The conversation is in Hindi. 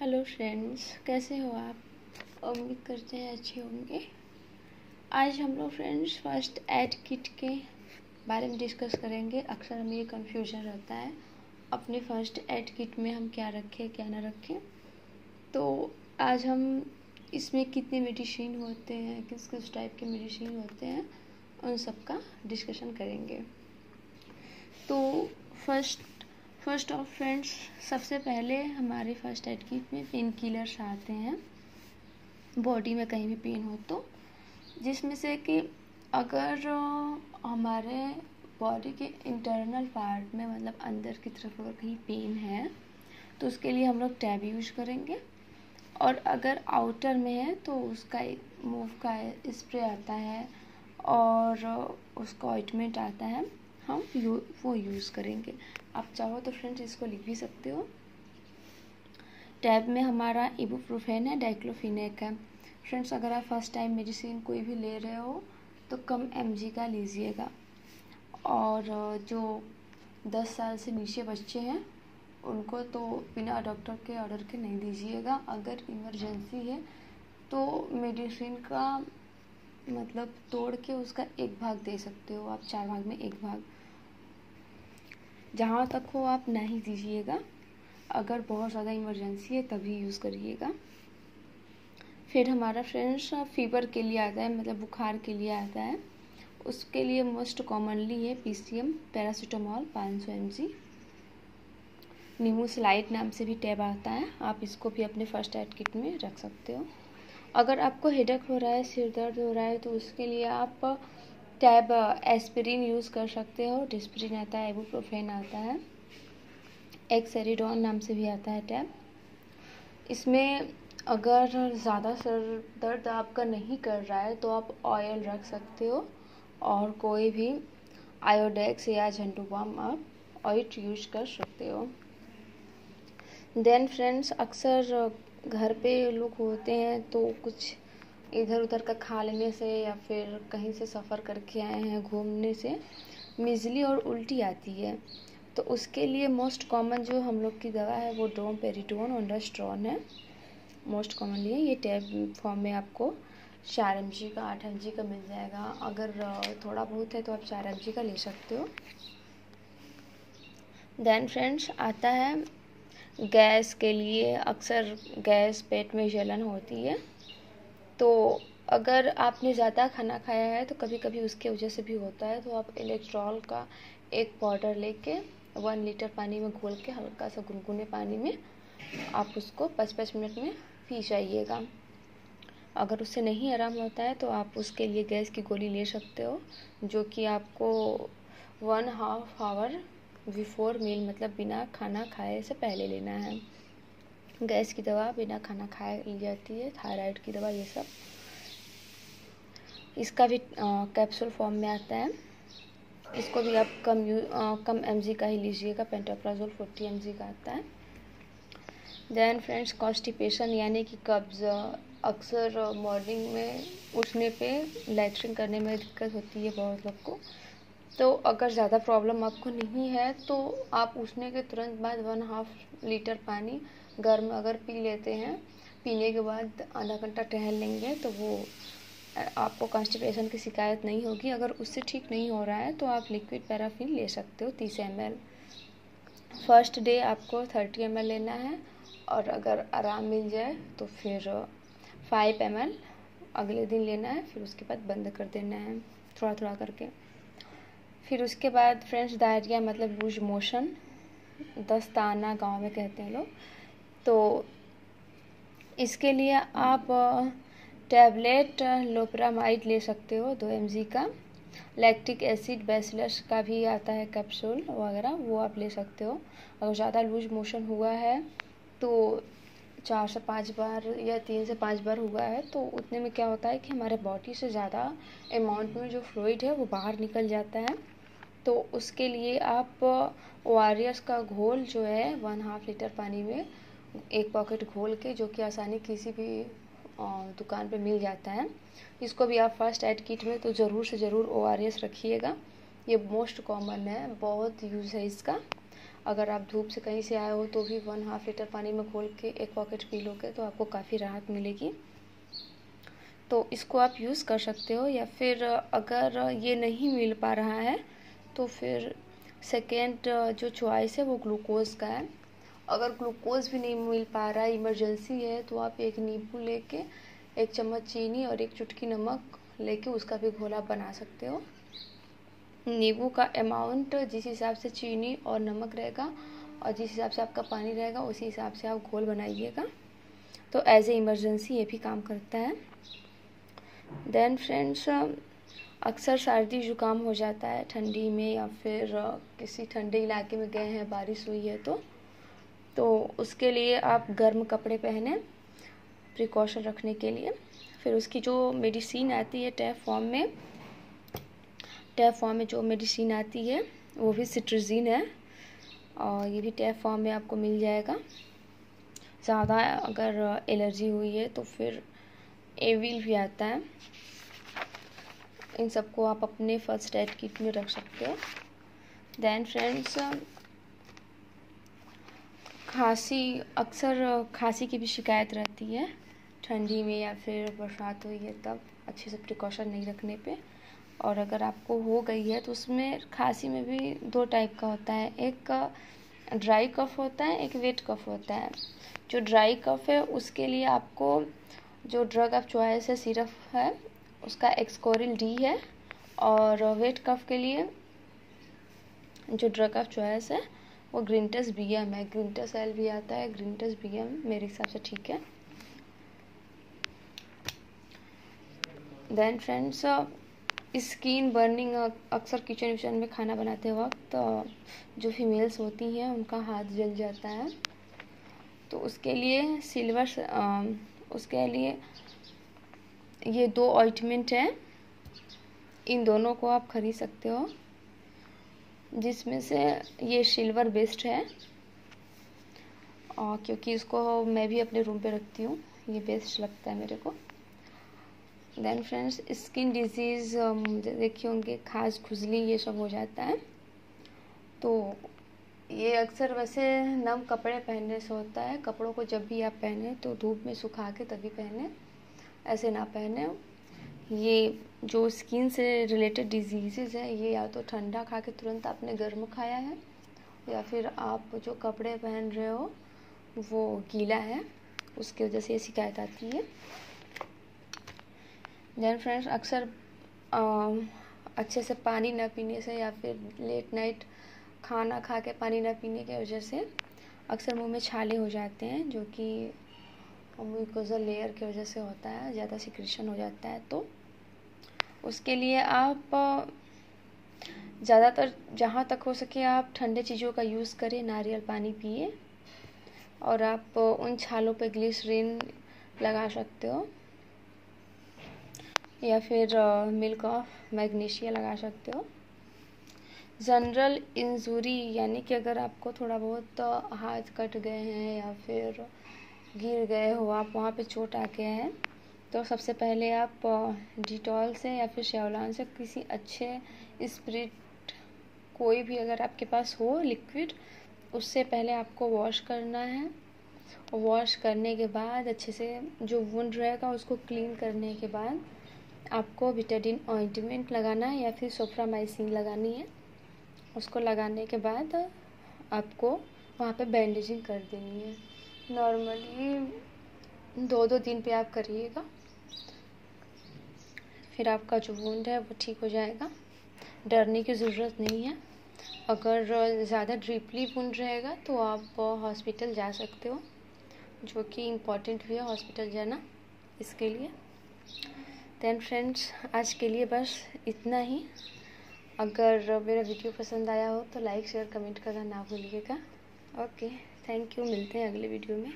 हेलो फ्रेंड्स, कैसे हो आप? उम्मीद करते हैं अच्छे होंगे। आज हम लोग फ्रेंड्स फर्स्ट एड किट के बारे में डिस्कस करेंगे। अक्सर हमें ये कन्फ्यूजन रहता है अपने फर्स्ट एड किट में हम क्या रखें क्या ना रखें। तो आज हम इसमें कितने मेडिसिन होते हैं, किस किस टाइप के मेडिसिन होते हैं, उन सब का डिस्कशन करेंगे। तो फर्स्ट ऑफ फ्रेंड्स, सबसे पहले हमारे फर्स्ट एड किट में पेन किलर्स आते हैं बॉडी में कहीं भी पेन हो तो, जिसमें से कि अगर हमारे बॉडी के इंटरनल पार्ट में मतलब अंदर की तरफ अगर कहीं पेन है तो उसके लिए हम लोग टैब यूज करेंगे। और अगर आउटर में है तो उसका मूव का स्प्रे आता है और उसका ऑइंटमेंट आता है, हम वो यूज़ करेंगे। आप चाहो तो फ्रेंड्स इसको लिख भी सकते हो। टैब में हमारा इबुप्रोफेन है, डाइक्लोफिनेक है। फ्रेंड्स, अगर आप फर्स्ट टाइम मेडिसिन कोई भी ले रहे हो तो कम mg का लीजिएगा। और जो 10 साल से नीचे बच्चे हैं उनको तो बिना डॉक्टर के ऑर्डर के नहीं दीजिएगा। अगर इमरजेंसी है तो मेडिसिन का मतलब तोड़ के उसका एक भाग दे सकते हो आप, 4 भाग में एक भाग, जहाँ तक हो आप नहीं दीजिएगा। अगर बहुत ज़्यादा इमरजेंसी है तभी यूज़ करिएगा। फिर हमारा फ्रेंड्स फीवर के लिए आता है, मतलब बुखार के लिए आता है। उसके लिए मोस्ट कॉमनली है PCM, पैरासीटामोल 500 mg। नीमोसिलाइट नाम से भी टैब आता है, आप इसको भी अपने फर्स्ट एड किट में रख सकते हो। अगर आपको हेडेक हो रहा है, सिर दर्द हो रहा है, तो उसके लिए आप टैब एस्पिरिन यूज़ कर सकते हो। डिस्प्रिन आता है, इबुप्रोफेन आता है, एक्सेरिडोन नाम से भी आता है टैब। इसमें अगर ज़्यादा सर दर्द आपका नहीं कर रहा है तो आप ऑयल रख सकते हो और कोई भी आयोडेक्स या झंडुबाम आप ऑयल यूज कर सकते हो। देन फ्रेंड्स, अक्सर घर पे लोग होते हैं तो कुछ इधर उधर का खा लेने से या फिर कहीं से सफ़र करके आए हैं घूमने से मिजली और उल्टी आती है। तो उसके लिए मोस्ट कॉमन जो हम लोग की दवा है वो डोमपेरिडोन ओंडास्ट्रॉन है। मोस्ट कॉमनली है, ये टैब फॉर्म में आपको 4 mg का 8 mg का मिल जाएगा। अगर थोड़ा बहुत है तो आप 4 mg का ले सकते हो। देन फ्रेंड्स आता है गैस के लिए। अक्सर गैस, पेट में जलन होती है, तो अगर आपने ज़्यादा खाना खाया है तो कभी कभी उसके वजह से भी होता है, तो आप इलेक्ट्रॉल का एक पाउडर लेके 1 लीटर पानी में घोल के हल्का सा गुनगुने पानी में आप उसको 5-5 मिनट में पी जाइएगा। अगर उससे नहीं आराम होता है तो आप उसके लिए गैस की गोली ले सकते हो, जो कि आपको 1/2 आवर बिफोर मील, मतलब बिना खाना खाए से पहले लेना है। गैस की दवा बिना खाना खाए ली जाती है, थायराइड की दवा, ये सब। इसका भी कैप्सूल फॉर्म में आता है। इसको भी आप कम mg का ही लीजिएगा। पेंटाप्राजोल 40 mg का आता है। देन फ्रेंड्स, कॉन्स्टिपेशन यानी कि कब्ज़। अक्सर मॉर्निंग में उठने पे लैट्रिन करने में दिक्कत होती है बहुत लोग को। तो अगर ज़्यादा प्रॉब्लम आपको नहीं है तो आप उठने के तुरंत बाद 1/2 लीटर पानी गर्म अगर पी लेते हैं, पीने के बाद आधा घंटा टहल लेंगे तो वो आपको कॉन्स्टिपेशन की शिकायत नहीं होगी। अगर उससे ठीक नहीं हो रहा है तो आप लिक्विड पैराफिन ले सकते हो 30 ml। फर्स्ट डे आपको 30 ml लेना है, और अगर आराम मिल जाए तो फिर 5 ml अगले दिन लेना है, फिर उसके बाद बंद कर देना है थोड़ा थोड़ा करके। फिर उसके बाद फ्रेंड्स, डायरिया मतलब लूज मोशन, दस्ताना गांव में कहते हैं लोग, तो इसके लिए आप टैबलेट लोपरामाइड ले सकते हो 2 mg का। लैक्टिक एसिड बैसिलस का भी आता है कैप्सूल वगैरह, वो आप ले सकते हो। अगर ज़्यादा लूज मोशन हुआ है तो 4 से 5 बार या 3 से 5 बार हुआ है तो उतने में क्या होता है कि हमारे बॉडी से ज़्यादा अमाउंट में जो फ्लूइड है वो बाहर निकल जाता है। तो उसके लिए आप ORS का घोल जो है 1/2 लीटर पानी में एक पॉकेट घोल के, जो कि आसानी किसी भी दुकान पे मिल जाता है, इसको भी आप फर्स्ट एड किट में तो ज़रूर से ज़रूर ORS रखिएगा। ये मोस्ट कॉमन है, बहुत यूज़ है इसका। अगर आप धूप से कहीं से आए हो तो भी 1/2 लीटर पानी में घोल के एक पॉकेट पी लोगे तो आपको काफ़ी राहत मिलेगी। तो इसको आप यूज़ कर सकते हो। या फिर अगर ये नहीं मिल पा रहा है तो फिर सेकेंड जो चॉइस है वो ग्लूकोज़ का है। अगर ग्लूकोज़ भी नहीं मिल पा रहा है, इमरजेंसी है, तो आप एक नींबू लेके 1 चम्मच चीनी और 1 चुटकी नमक लेके उसका भी घोल आप बना सकते हो। नींबू का अमाउंट जिस हिसाब से चीनी और नमक रहेगा और जिस हिसाब से आपका पानी रहेगा उसी हिसाब से आप घोल बनाइएगा। तो एज ए इमरजेंसी ये भी काम करता है। देन फ्रेंड्स, अक्सर सर्दी ज़ुकाम हो जाता है ठंडी में, या फिर किसी ठंडे इलाके में गए हैं, बारिश हुई है तो उसके लिए आप गर्म कपड़े पहने प्रिकॉशन रखने के लिए। फिर उसकी जो मेडिसिन आती है टैब फॉर्म में जो मेडिसिन आती है वो भी सिट्राज़ीन है, और ये भी टैब फॉर्म में आपको मिल जाएगा। ज़्यादा अगर एलर्जी हुई है तो फिर एविल भी आता है। इन सबको आप अपने फर्स्ट एड किट में रख सकते हो। देन फ्रेंड्स, अक्सर खांसी की भी शिकायत रहती है ठंडी में या फिर बरसात हुई है तब, अच्छे से प्रिकॉशन नहीं रखने पे। और अगर आपको हो गई है तो उसमें खांसी में भी 2 टाइप का होता है, एक ड्राई कफ होता है, एक वेट कफ होता है। जो ड्राई कफ है उसके लिए आपको जो ड्रग ऑफ चॉइस है सिरप है उसका एक्सकोरिल डी है, और वेट कफ के लिए जो ड्रग ऑफ चॉइस है वो ग्रिंटस BM है। ग्रिंटस एल भी आता है, ग्रिंटस BM मेरे हिसाब से ठीक है। देन फ्रेंड्स, स्किन बर्निंग, अक्सर किचन में खाना बनाते वक्त जो फीमेल्स होती हैं उनका हाथ जल जाता है, तो उसके लिए ये 2 ऑइंटमेंट हैं, इन दोनों को आप खरीद सकते हो, जिसमें से ये सिल्वर बेस्ड है, और क्योंकि इसको मैं भी अपने रूम पे रखती हूँ, ये बेस्ट लगता है मेरे को। देन फ्रेंड्स, स्किन डिजीज़ देखे होंगे, खास खुजली ये सब हो जाता है, तो ये अक्सर वैसे नम कपड़े पहनने से होता है। कपड़ों को जब भी आप पहने तो धूप में सुखा के तभी पहने, ऐसे ना पहने। ये जो स्किन से रिलेटेड डिजीज़ है ये या तो ठंडा खा के तुरंत आपने गर्म खाया है, या फिर आप जो कपड़े पहन रहे हो वो गीला है, उसकी वजह से ये शिकायत आती है। देन फ्रेंड्स, अक्सर अच्छे से पानी ना पीने से या फिर लेट नाइट खाना खा के पानी ना पीने की वजह से अक्सर मुंह में छाले हो जाते हैं, जो कि म्यूकोज़ल लेयर की वजह से होता है, ज़्यादा सिक्रेशन हो जाता है। तो उसके लिए आप ज़्यादातर जहाँ तक हो सके आप ठंडे चीज़ों का यूज़ करें, नारियल पानी पिए, और आप उन छालों पे ग्लिसरीन लगा सकते हो, या फिर मिल्क ऑफ मैग्नीशिया लगा सकते हो। जनरल इंजुरी यानी कि अगर आपको थोड़ा बहुत हाथ कट गए हैं या फिर गिर गए हो आप, वहाँ पे चोट आ गया है, तो सबसे पहले आप डिटॉल से या फिर सेवलॉन से किसी अच्छे स्पिरिट कोई भी अगर आपके पास हो लिक्विड, उससे पहले आपको वॉश करना है। वॉश करने के बाद अच्छे से जो वुंड रहेगा उसको क्लीन करने के बाद आपको बिटाडीन ऑइंटमेंट लगाना है या फिर सोफ्रामाइसिन लगानी है। उसको लगाने के बाद आपको वहाँ पे बैंडेजिंग कर देनी है। नॉर्मली 2-2 दिन पे आप करिएगा, फिर आपका जो वुंड है वो ठीक हो जाएगा। डरने की ज़रूरत नहीं है। अगर ज़्यादा डीपली वुंड रहेगा तो आप हॉस्पिटल जा सकते हो, जो कि इम्पॉर्टेंट भी है हॉस्पिटल जाना इसके लिए। देन फ्रेंड्स, आज के लिए बस इतना ही। अगर मेरा वीडियो पसंद आया हो तो लाइक शेयर कमेंट करना ना भूलिएगा। ओके, थैंक यू, मिलते हैं अगले वीडियो में।